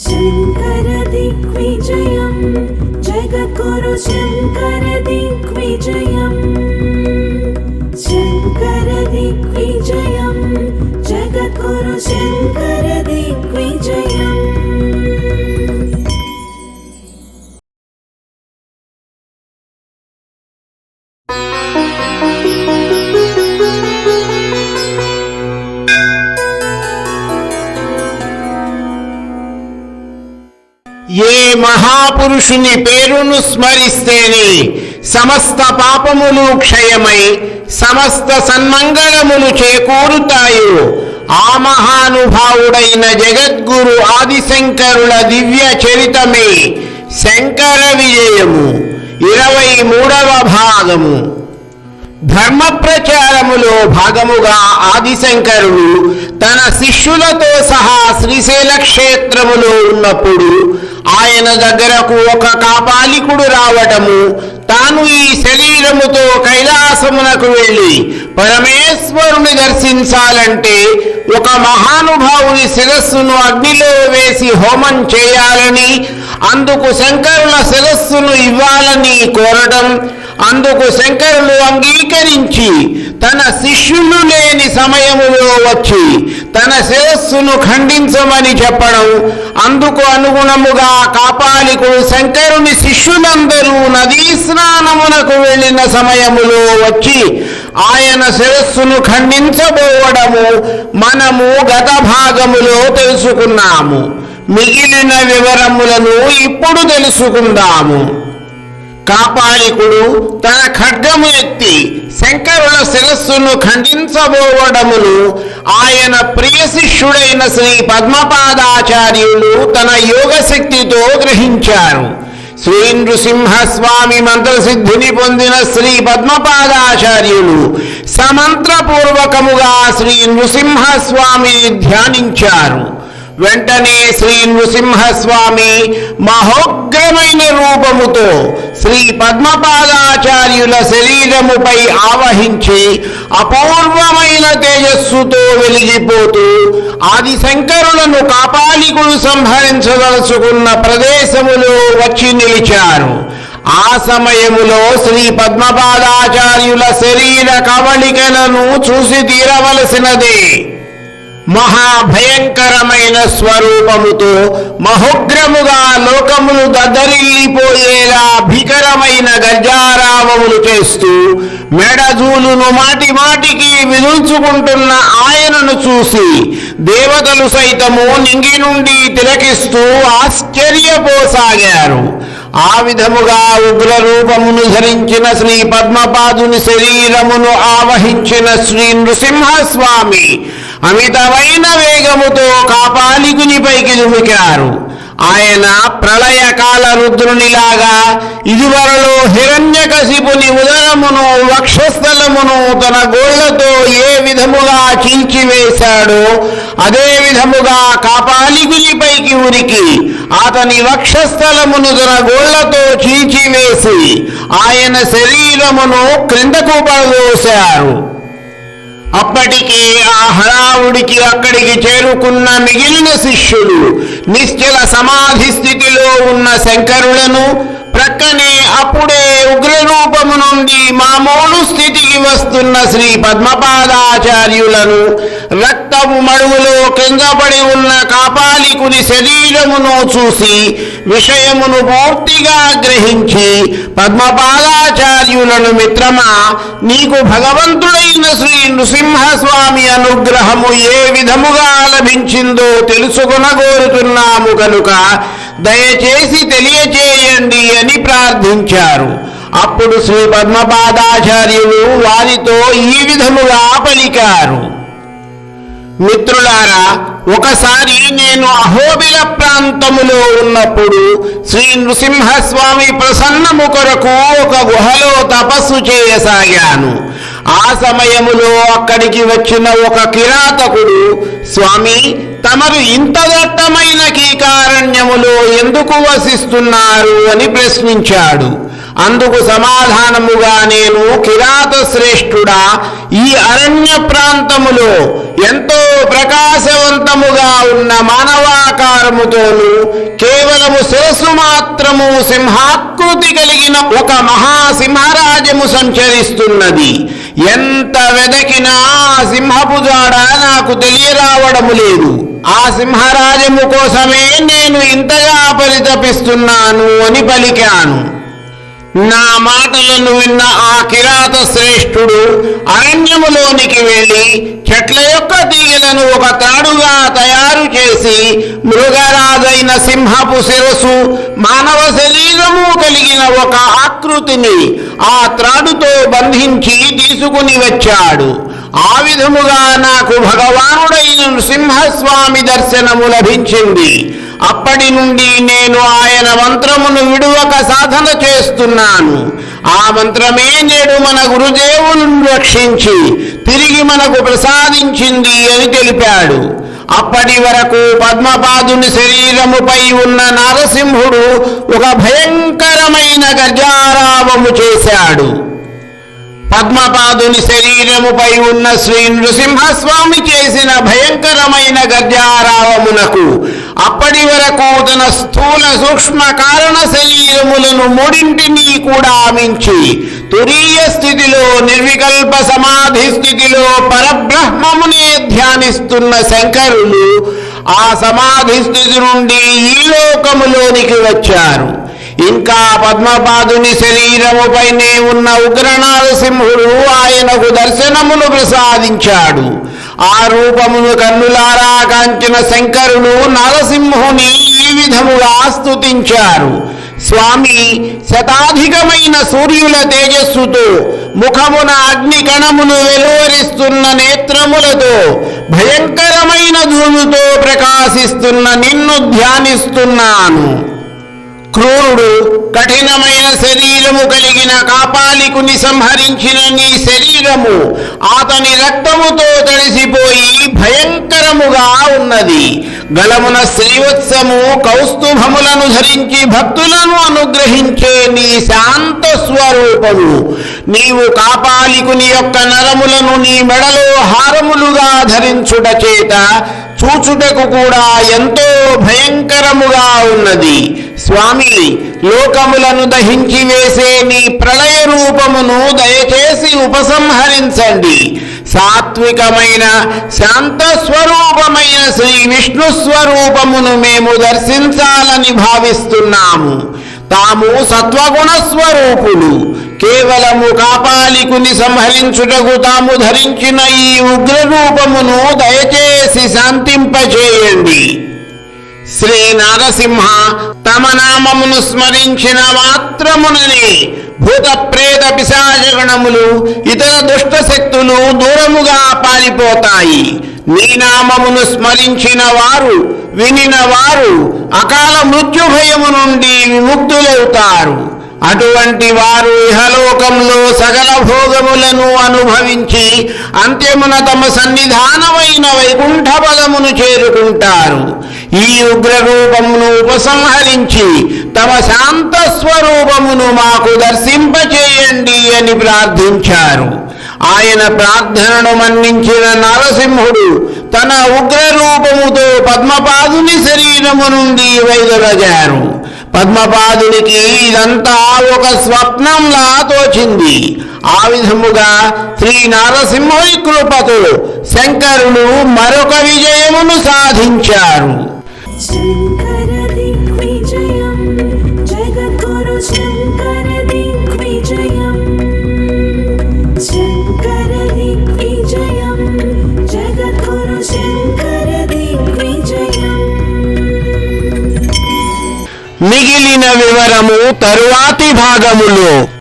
శంకర దిగ్విజయం జగద్గురు శంకర దిగ్విజయం శంకర దిగ్విజయం జగద్గురు శంకర దిగ్విజయం. ఏ మహాపురుషుని పేరును స్మరిస్తేనే సమస్త పాపములు క్షయమై సమస్త సన్మంగళములు చేకూరుతాయో ఆ మహానుభావుడైన జగద్గురు ఆదిశంకరుల దివ్య చరితమే శంకర విజయము 23వ భాగము. ధర్మ ప్రచారములో భాగముగా ఆదిశంకరుడు తన శిష్యులతో సహా శ్రీశైల క్షేత్రములో ఉన్నప్పుడు ఆయన దగ్గరకు ఒక కాపాలికుడు రావటము, తాను ఈ శరీరముతో కైలాసమునకు వెళ్ళి పరమేశ్వరుని దర్శించాలంటే ఒక మహానుభావుని శిరస్సును అగ్నిలో వేసి హోమం చేయాలని, అందుకు శంకరుల శిరస్సును ఇవ్వాలని కోరటం. అందుకు శంకరులు అంగీకరించి తన శిష్యులు లేని సమయములో వచ్చి తన శిరస్సును ఖండించమని చెప్పడం. అందుకు అనుగుణముగా కాపాలికుడు శంకరుని శిష్యులందరూ నదీ స్నానమునకు వెళ్ళిన సమయములో వచ్చి ఆయన శిరస్సును ఖండించబోవడము మనము గత భాగములో తెలుసుకున్నాము. మిగిలిన వివరములను ఇప్పుడు తెలుసుకుందాము. కాపాలికుడు తన ఖడ్గము ఎత్తి శంకరుల శిరస్సును ఖండించబోవడమును ఆయన ప్రియ శిష్యుడైన శ్రీ పద్మపాదాచార్యులు తన యోగశక్తితో గ్రహించారు. శ్రీ నృసింహస్వామి మంత్రసిద్ధిని పొందిన శ్రీ పద్మపాదాచార్యులు సమంత్రపూర్వకముగా శ్రీ నృసింహస్వామిని ధ్యానించారు. వెంటనే శ్రీ నృసింహస్వామి మహోగ్రమైన రూపముతో శ్రీ పద్మపాదాచార్యుల శరీరముపై ఆవహించి అపూర్వమైన తేజస్సుతో వెలిగిపోతూ ఆదిశంకరులను కాపాలికుడు సంహరించదలుచుకున్న ప్రదేశములో వచ్చి నిలిచారు. ఆ సమయములో శ్రీ పద్మపాదాచార్యుల శరీర కవళికలను చూసి తీరవలసినదే. మహాభయంకరమైన స్వరూపముతో మహోగ్రముగా లోకములు దద్దరిల్లిపోయేలా భీకరమైన గర్జారావములు చేస్తూ మెడజూలును మాటి మాటికి విదుల్చుకుంటున్న ఆయనను చూసి దేవతలు సైతము నింగి నుండి తిలకిస్తూ ఆశ్చర్యపోసాగారు. ఆ విధముగా ఉగ్ర రూపమును ధరించిన శ్రీ పద్మపాదుని శరీరమును ఆవహించిన శ్రీ నృసింహస్వామి అమితమైన వేగముతో కాపాలికునిపైకి దుమికారు. ఆయన ప్రళయకాల రుద్రునిలాగా ఇదివరలో హిరణ్యకశిపుని ఉదరమును వక్షస్థలమును తన గోళ్లతో ఏ విధముగా చీల్చివేశాడో అదే విధముగా కాపాలికునిపైకి ఉరికి అతని వక్షస్థలమును తన గోళ్లతో చీల్చివేసి ఆయన శరీరమును క్రిందకు పడదోశారు. అప్పటికే ఆ హడావుడికి అక్కడికి చేరుకున్న మిగిలిన శిష్యులు నిశ్చల సమాధి స్థితిలో ఉన్న శంకరులను, ప్రక్కనే అప్పుడే ఉగ్రరూపము నుండి మామూలు స్థితికి వస్తున్న శ్రీ పద్మపాదాచార్యులను, రక్తము మడుగులో క్రిందపడి ఉన్న కాపాలికుని శరీరమును చూసి విషయమును పూర్తిగా గ్రహించి పద్మపాదాచార్యులను, మిత్రమా, నీకు భగవంతుడైన శ్రీ నృసింహస్వామి అనుగ్రహము ఏ విధముగా లభించిందో తెలుసుకొనగోరుతున్నాము కనుక దయచేసి తెలియచేయండి అని ప్రార్థించారు. అప్పుడు శ్రీ పద్మపాదాచార్యులు వారితో ఈ విధముగా పలికారు. మిత్రులారా, ఒకసారి నేను అహోబిల ప్రాంతములో ఉన్నప్పుడు శ్రీ నృసింహస్వామి ప్రసన్నము కొరకు ఒక గుహలో తపస్సు చేయసాగాను. ఆ సమయములో అక్కడికి వచ్చిన ఒక కిరాతకుడు, స్వామి, తమరు ఇంత దట్టమైన కీకారణ్యములో ఎందుకు వసిస్తున్నారు అని ప్రశ్నించాడు. అందుకు సమాధానముగా నేను, కిరాత శ్రేష్ఠుడా, ఈ అరణ్య ప్రాంతములో ఎంతో ప్రకాశవంతముగా ఉన్న మానవాకారముతోను కేవలము శిరస్సు మాత్రము సింహాకృతి కలిగిన ఒక మహాసింహరాజము సంచరిస్తున్నది. ఎంత వెదకినా ఆ సింహపు జాడ నాకు తెలియరావడము లేదు. ఆ సింహరాజము కోసమే నేను ఇంతగా పరితపిస్తున్నాను అని పలికాను. నా మాటలను విన్న ఆ కిరాత శ్రేష్ఠుడు అరణ్యములోనికి వెళ్ళి చెట్ల యొక్క తీగలను ఒక త్రాడుగా తయారు చేసి మృగరాజైన సింహపు శిరసు మానవ శరీరము కలిగిన ఒక ఆకృతిని ఆ త్రాడుతో బంధించి తీసుకుని వచ్చాడు. ఆ విధముగా నాకు భగవానుడైన నృసింహస్వామి దర్శనము లభించింది. అప్పటి నుండి నేను ఆయన మంత్రమును విడువక సాధన చేస్తున్నాను. ఆ మంత్రమే నేడు మన గురుదేవులను రక్షించి తిరిగి మనకు ప్రసాదించింది అని తెలిపాడు. అప్పటి వరకు పద్మపాదుని శరీరముపై ఉన్న నారసింహుడు ఒక భయంకరమైన గర్జారావము చేశాడు. పద్మపాదుని శరీరముపై ఉన్న శ్రీ నృసింహస్వామి చేసిన భయంకరమైన గర్జారావమునకు అప్పటి వరకు తన స్థూల సూక్ష్మ కారణ శరీరములను మూడింటినీ కూడా మించి తురీయ స్థితిలో నిర్వికల్ప సమాధి స్థితిలో పరబ్రహ్మమునే ధ్యానిస్తున్న శంకరులు ఆ సమాధి స్థితి నుండి ఈ లోకములోనికి వచ్చారు. ఇంకా పద్మపాదుని శరీరముపైనే ఉన్న ఉగ్రనారసింహుడు ఆయనకు దర్శనమును ప్రసాదించాడు. ఆ రూపమును కన్నులారా కాంచిన శంకరులు నరసింహుని ఈ విధముగా స్తుతించారు. స్వామి శతాధికమైన సూర్యుల తేజస్సుతో ముఖమున అగ్ని కణమును వెలువరిస్తున్న నేత్రములతో భయంకరమైన ధూముతో ప్రకాశిస్తున్న నిన్ను ధ్యానిస్తున్నాను. క్రూరుడు కఠినమైన శరీరము కలిగిన కాపాలికుని సంహరించిన నీ శరీరము అతని రక్తముతో తడిసిపోయి భయంకరముగా ఉన్నది. గలమున శ్రీవత్సము కౌస్తుభములను ధరించి భక్తులను అనుగ్రహించే నీ శాంత స్వరూపము. నీవు కాపాలికుని యొక్క నరములను నీ మెడలో హారములుగా ధరించుట చేత చూచుటకు కూడా ఎంతో భయంకరముగా ఉన్నది. స్వామి, లోకములను దహించి వేసే నీ ప్రళయ రూపమును దయచేసి ఉపసంహరించండి. సాత్వికమైన శాంత స్వరూపమైన శ్రీ విష్ణు స్వరూపమును మేము దర్శించాలని భావిస్తున్నాము. తాము సత్వగుణ స్వరూపులు. కేవలము కాపాలికుని సంహరించుటకు తాము ధరించిన ఈ ఉగ్రరూపమును దయచేసి శాంతింపచేయండి. శ్రీ నారసింహ తమ నామమును స్మరించిన మాత్రముననే భూత ప్రేత పిశాచగణములు ఇతర దుష్ట శక్తులు దూరముగా పారిపోతాయి. నీ నామమును స్మరించిన వారు వినిన వారు అకాల మృత్యుభయము నుండి విముక్తులవుతారు. అటువంటి వారు ఇహలోకంలో సకల భోగములను అనుభవించి అంత్యమున తమ సన్నిధానమైన వైకుంఠ పదమును చేరుకుంటారు. ఈ ఉగ్రరూపమును ఉపసంహరించి తమ శాంత స్వరూపమును మాకు దర్శింపచేయండి అని ప్రార్థించారు. ఆయన ప్రార్థనను మన్నించిన నరసింహుడు తన ఉగ్రరూపముతో పద్మపాదుని శరీరము నుండి వైదొలగారు. పద్మపాదునికి ఇదంతా ఒక స్వప్నంలా తోచింది. ఆ విధముగా శ్రీ నారసింహుని కృపతో శంకరులు మరొక విజయమును సాధించారు. శంకర దిగ్విజయం జగద్గురు శంకర దిగ్విజయం. శంకర దిగ్విజయం జగద్గురు శంకర దిగ్విజయం. మిగిలిన వివరము తరువాతి భాగములో.